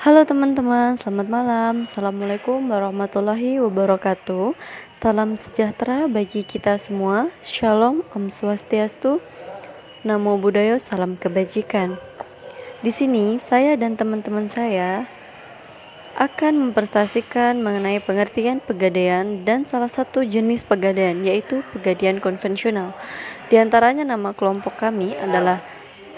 Halo teman-teman, selamat malam. Assalamualaikum warahmatullahi wabarakatuh. Salam sejahtera bagi kita semua. Shalom, Om Swastiastu, Namo Buddhaya, salam kebajikan. Di sini saya dan teman-teman saya akan mempresentasikan mengenai pengertian pegadaian dan salah satu jenis pegadaian, yaitu pegadaian konvensional. Di antaranya nama kelompok kami adalah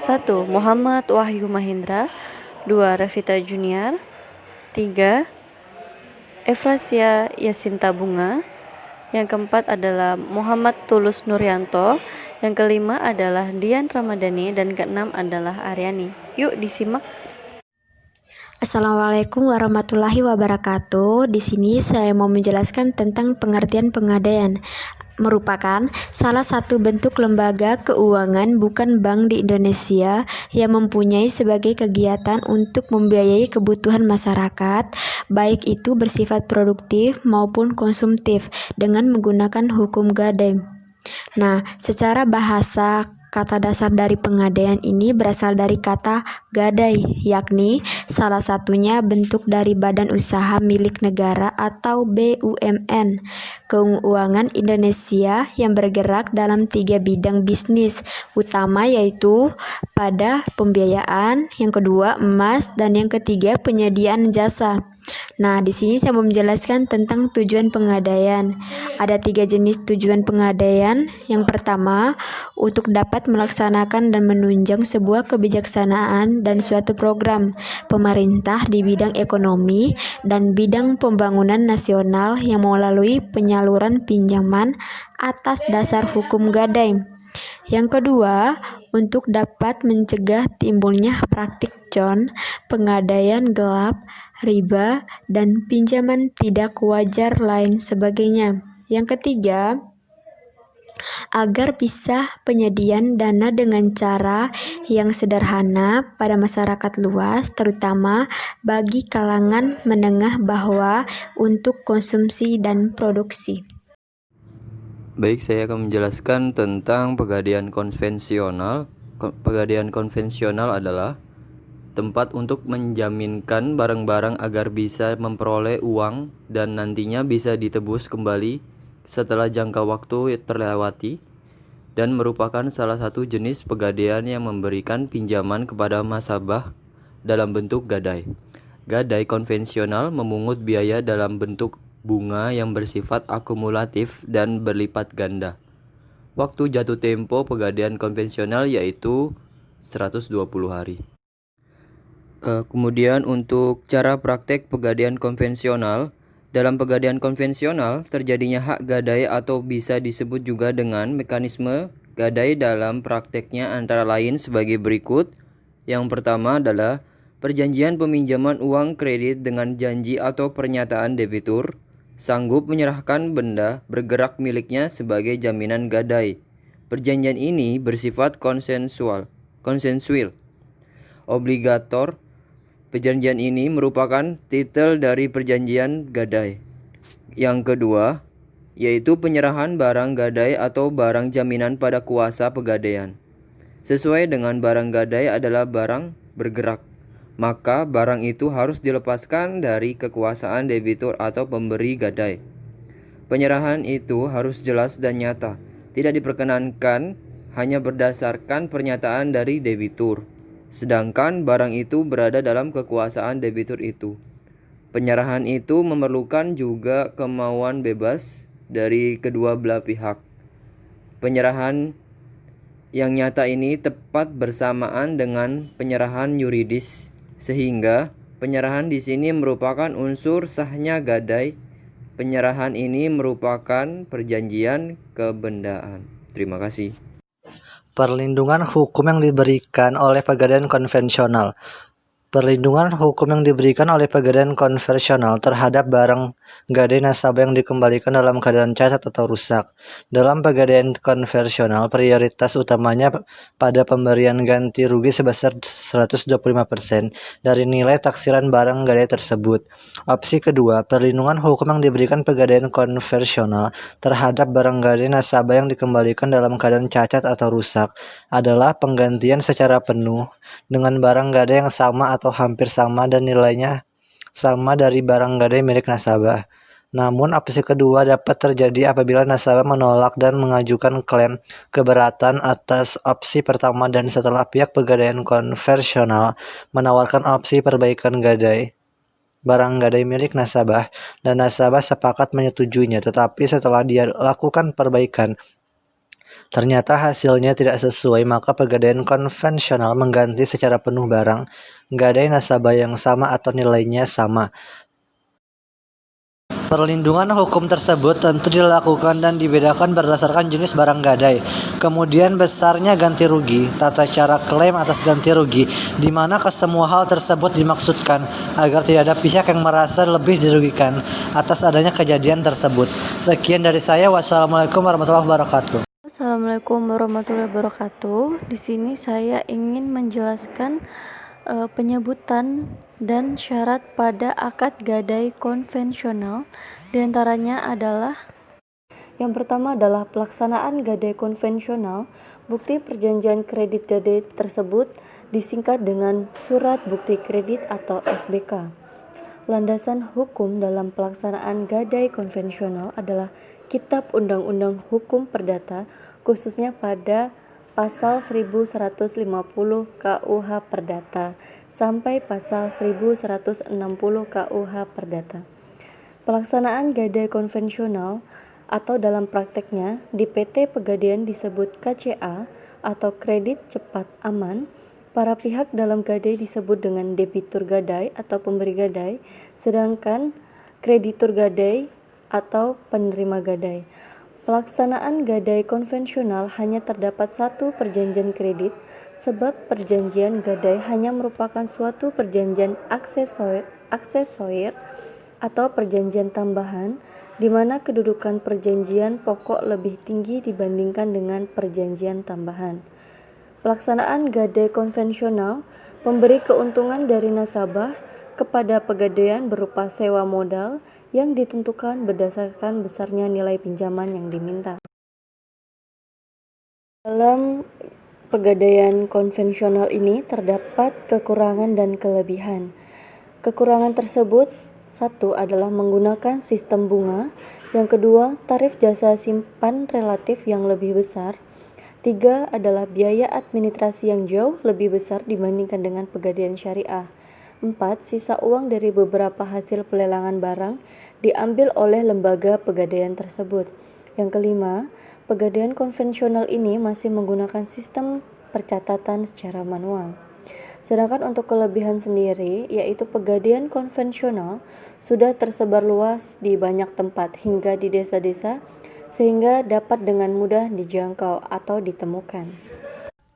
1. Muhammad Wahyu Mahendra, 2. Revita Junior, 3. Efrasia Yasinta Bunga, yang keempat adalah Muhammad Tulus Nuryanto, yang kelima adalah Dian Ramadhani, dan keenam adalah Aryani. Yuk disimak. Assalamualaikum warahmatullahi wabarakatuh. Di sini saya mau menjelaskan tentang pengertian pegadaian. Merupakan salah satu bentuk lembaga keuangan bukan bank di Indonesia yang mempunyai sebagai kegiatan untuk membiayai kebutuhan masyarakat, baik itu bersifat produktif maupun konsumtif dengan menggunakan hukum gadai. Nah, secara bahasa, kata dasar dari pegadaian ini berasal dari kata gadai, yakni salah satunya bentuk dari badan usaha milik negara atau BUMN keuangan Indonesia yang bergerak dalam 3 bidang bisnis utama, yaitu pada pembiayaan, yang kedua emas, dan yang ketiga penyediaan jasa. Nah, di sini saya mau menjelaskan tentang tujuan pegadaian. Ada 3 jenis tujuan pegadaian. Yang pertama, untuk dapat melaksanakan dan menunjang sebuah kebijaksanaan dan suatu program pemerintah di bidang ekonomi dan bidang pembangunan nasional yang melalui penyaluran pinjaman atas dasar hukum gadai. Yang kedua, untuk dapat mencegah timbulnya praktik pengadaian gelap, riba, dan pinjaman tidak wajar lain sebagainya. Yang ketiga, agar bisa penyediaan dana dengan cara yang sederhana pada masyarakat luas, terutama bagi kalangan menengah bawah untuk konsumsi dan produksi. Baik, saya akan menjelaskan tentang pegadaian konvensional. Pegadaian konvensional adalah tempat untuk menjaminkan barang-barang agar bisa memperoleh uang dan nantinya bisa ditebus kembali setelah jangka waktu terlewati, dan merupakan salah satu jenis pegadaian yang memberikan pinjaman kepada nasabah dalam bentuk gadai. Gadai konvensional memungut biaya dalam bentuk bunga yang bersifat akumulatif dan berlipat ganda. Waktu jatuh tempo pegadaian konvensional yaitu 120 hari. Kemudian untuk cara praktek pegadaian konvensional. Dalam pegadaian konvensional, terjadinya hak gadai atau bisa disebut juga dengan mekanisme gadai dalam prakteknya antara lain sebagai berikut. Yang pertama adalah perjanjian peminjaman uang kredit dengan janji atau pernyataan debitur sanggup menyerahkan benda bergerak miliknya sebagai jaminan gadai. Perjanjian ini bersifat konsensual, obligator. Perjanjian ini merupakan titel dari perjanjian gadai. Yang kedua, yaitu penyerahan barang gadai atau barang jaminan pada kuasa pegadaian. Sesuai dengan barang gadai adalah barang bergerak, maka barang itu harus dilepaskan dari kekuasaan debitur atau pemberi gadai. Penyerahan itu harus jelas dan nyata, tidak diperkenankan hanya berdasarkan pernyataan dari debitur, sedangkan barang itu berada dalam kekuasaan debitur itu. Penyerahan itu memerlukan juga kemauan bebas dari kedua belah pihak. Penyerahan yang nyata ini tepat bersamaan dengan penyerahan yuridis, sehingga penyerahan di sini merupakan unsur sahnya gadai. Penyerahan ini merupakan perjanjian kebendaan. Terima kasih. Perlindungan hukum yang diberikan oleh pegadaian konvensional. Perlindungan hukum yang diberikan oleh pegadaian konvensional terhadap barang gadai nasabah yang dikembalikan dalam keadaan cacat atau rusak. Dalam pegadaian konvensional, prioritas utamanya pada pemberian ganti rugi sebesar 125% dari nilai taksiran barang gadai tersebut. Opsi kedua, perlindungan hukum yang diberikan pegadaian konvensional terhadap barang gadai nasabah yang dikembalikan dalam keadaan cacat atau rusak adalah penggantian secara penuh dengan barang gadai yang sama atau hampir sama dan nilainya sama dari barang gadai milik nasabah. Namun, opsi kedua dapat terjadi apabila nasabah menolak dan mengajukan klaim keberatan atas opsi pertama dan setelah pihak pegadaian konvensional menawarkan opsi perbaikan gadai barang gadai milik nasabah dan nasabah sepakat menyetujuinya, tetapi setelah dia lakukan perbaikan ternyata hasilnya tidak sesuai, maka pegadaian konvensional mengganti secara penuh barang gadai nasabah yang sama atau nilainya sama. Perlindungan hukum tersebut tentu dilakukan dan dibedakan berdasarkan jenis barang gadai, kemudian besarnya ganti rugi, tata cara klaim atas ganti rugi, di mana kesemua hal tersebut dimaksudkan agar tidak ada pihak yang merasa lebih dirugikan atas adanya kejadian tersebut. Sekian dari saya. Wassalamualaikum warahmatullahi wabarakatuh. Assalamualaikum warahmatullahi wabarakatuh. Di sini saya ingin menjelaskan penyebutan dan syarat pada akad gadai konvensional. Di antaranya adalah yang pertama adalah pelaksanaan gadai konvensional. Bukti perjanjian kredit gadai tersebut disingkat dengan surat bukti kredit atau SBK. Landasan hukum dalam pelaksanaan gadai konvensional adalah Kitab Undang-Undang Hukum Perdata, khususnya pada pasal 1150 KUH Perdata sampai pasal 1160 KUH Perdata. Pelaksanaan gadai konvensional atau dalam prakteknya di PT Pegadaian disebut KCA atau kredit cepat aman. Para pihak dalam gadai disebut dengan debitur gadai atau pemberi gadai, sedangkan kreditur gadai atau penerima gadai. Pelaksanaan gadai konvensional hanya terdapat satu perjanjian kredit, sebab perjanjian gadai hanya merupakan suatu perjanjian aksesorir atau perjanjian tambahan, di mana kedudukan perjanjian pokok lebih tinggi dibandingkan dengan perjanjian tambahan. Pelaksanaan gadai konvensional memberi keuntungan dari nasabah kepada pegadaian berupa sewa modal yang ditentukan berdasarkan besarnya nilai pinjaman yang diminta. Dalam pegadaian konvensional ini terdapat kekurangan dan kelebihan. Kekurangan tersebut, satu adalah menggunakan sistem bunga, yang kedua tarif jasa simpan relatif yang lebih besar, tiga adalah biaya administrasi yang jauh lebih besar dibandingkan dengan pegadaian syariah. 4. Sisa uang dari beberapa hasil pelelangan barang diambil oleh lembaga pegadaian tersebut. Yang kelima, pegadaian konvensional ini masih menggunakan sistem percatatan secara manual. Sedangkan untuk kelebihan sendiri, yaitu pegadaian konvensional sudah tersebar luas di banyak tempat hingga di desa-desa, sehingga dapat dengan mudah dijangkau atau ditemukan.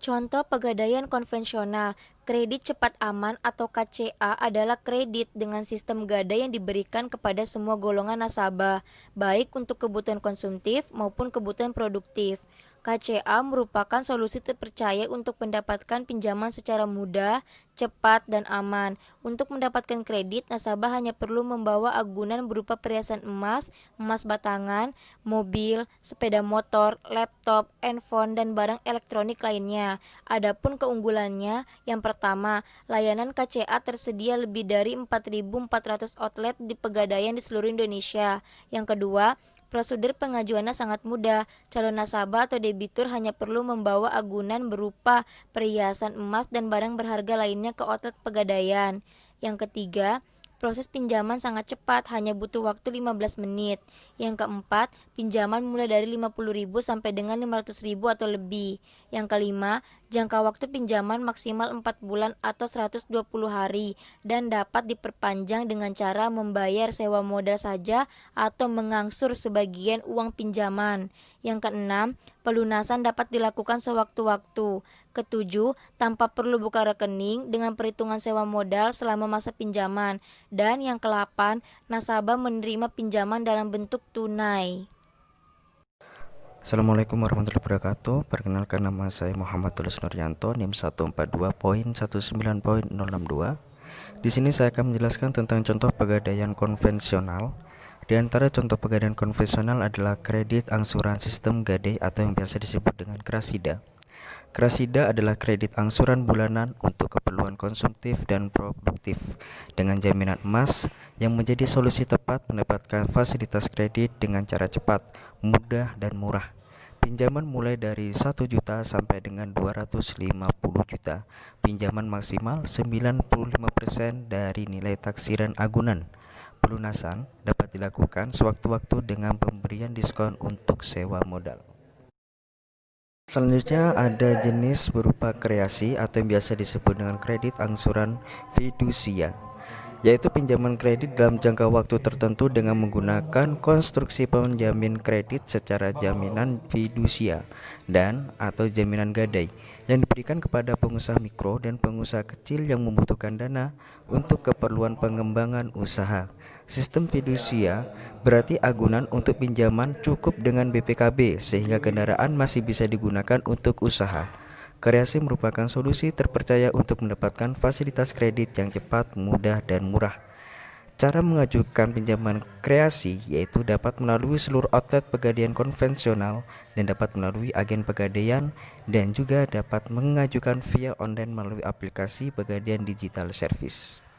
Contoh pegadaian konvensional, kredit cepat aman atau KCA adalah kredit dengan sistem gadai yang diberikan kepada semua golongan nasabah, baik untuk kebutuhan konsumtif maupun kebutuhan produktif. KCA merupakan solusi terpercaya untuk mendapatkan pinjaman secara mudah, cepat, dan aman. Untuk mendapatkan kredit, nasabah hanya perlu membawa agunan berupa perhiasan emas, emas batangan, mobil, sepeda motor, laptop, handphone, dan barang elektronik lainnya. Adapun keunggulannya, yang pertama, layanan KCA tersedia lebih dari 4.400 outlet di pegadaian di seluruh Indonesia. Yang kedua, prosedur pengajuannya sangat mudah. Calon nasabah atau debitur hanya perlu membawa agunan berupa perhiasan emas dan barang berharga lainnya ke outlet pegadaian. Yang ketiga, proses pinjaman sangat cepat, hanya butuh waktu 15 menit. Yang keempat, pinjaman mulai dari 50.000 sampai dengan 500.000 atau lebih. Yang kelima, Jangka waktu pinjaman maksimal 4 bulan atau 120 hari dan dapat diperpanjang dengan cara membayar sewa modal saja atau mengangsur sebagian uang pinjaman. Yang keenam, pelunasan dapat dilakukan sewaktu-waktu. Ketujuh, tanpa perlu buka rekening dengan perhitungan sewa modal selama masa pinjaman. Dan yang ke-8, nasabah menerima pinjaman dalam bentuk tunai. Assalamualaikum warahmatullahi wabarakatuh. Perkenalkan, nama saya Muhammad Tulus Nuryanto, NIM 142.19.062. Di sini saya akan menjelaskan tentang contoh pegadaian konvensional. Di antara contoh pegadaian konvensional adalah kredit angsuran sistem gadai atau yang biasa disebut dengan krasida. Krasida adalah kredit angsuran bulanan untuk keperluan konsumtif dan produktif dengan jaminan emas yang menjadi solusi tepat mendapatkan fasilitas kredit dengan cara cepat, mudah, dan murah. Pinjaman mulai dari 1 juta sampai dengan 250 juta. Pinjaman maksimal 95% dari nilai taksiran agunan. Pelunasan dapat dilakukan sewaktu-waktu dengan pemberian diskon untuk sewa modal. Selanjutnya ada jenis berupa kreasi atau yang biasa disebut dengan kredit angsuran fidusia, yaitu pinjaman kredit dalam jangka waktu tertentu dengan menggunakan konstruksi penjamin kredit secara jaminan fidusia dan atau jaminan gadai yang diberikan kepada pengusaha mikro dan pengusaha kecil yang membutuhkan dana untuk keperluan pengembangan usaha. Sistem fidusia berarti agunan untuk pinjaman cukup dengan BPKB sehingga kendaraan masih bisa digunakan untuk usaha. Kreasi merupakan solusi terpercaya untuk mendapatkan fasilitas kredit yang cepat, mudah, dan murah. Cara mengajukan pinjaman kreasi yaitu dapat melalui seluruh outlet pegadaian konvensional dan dapat melalui agen pegadaian dan juga dapat mengajukan via online melalui aplikasi pegadaian digital service.